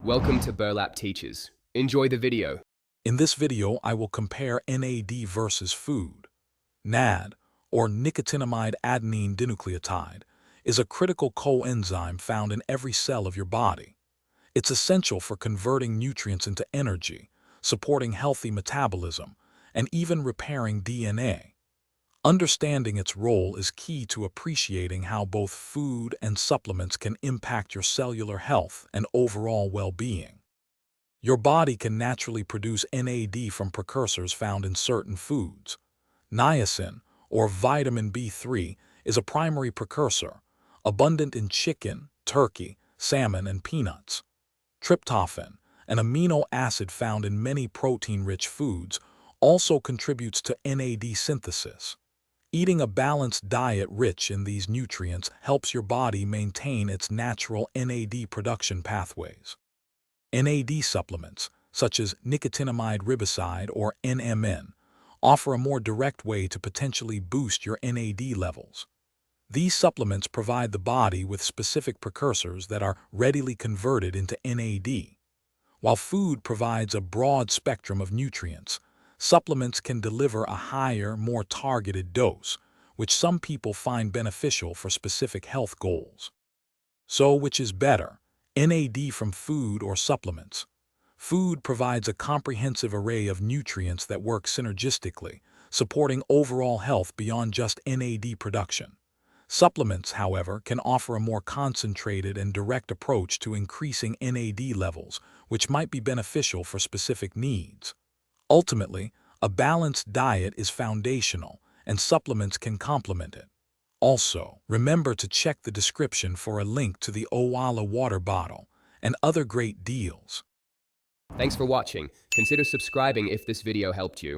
Welcome to Burlap Teachers. Enjoy the video. In this video, I will compare NAD versus food. NAD, or nicotinamide adenine dinucleotide, is a critical coenzyme found in every cell of your body. It's essential for converting nutrients into energy, supporting healthy metabolism, and even repairing DNA. Understanding its role is key to appreciating how both food and supplements can impact your cellular health and overall well-being. Your body can naturally produce NAD from precursors found in certain foods. Niacin, or vitamin B3, is a primary precursor, abundant in chicken, turkey, salmon, and peanuts. Tryptophan, an amino acid found in many protein-rich foods, also contributes to NAD synthesis. Eating a balanced diet rich in these nutrients helps your body maintain its natural NAD production pathways. NAD supplements, such as nicotinamide riboside or NMN, offer a more direct way to potentially boost your NAD levels. These supplements provide the body with specific precursors that are readily converted into NAD. While food provides a broad spectrum of nutrients, supplements can deliver a higher, more targeted dose, which some people find beneficial for specific health goals. So, which is better, NAD from food or supplements? Food provides a comprehensive array of nutrients that work synergistically, supporting overall health beyond just NAD production. Supplements, however, can offer a more concentrated and direct approach to increasing NAD levels, which might be beneficial for specific needs. Ultimately, a balanced diet is foundational, and supplements can complement it. Also, remember to check the description for a link to the Owala water bottle and other great deals. Thanks for watching. Consider subscribing if this video helped you.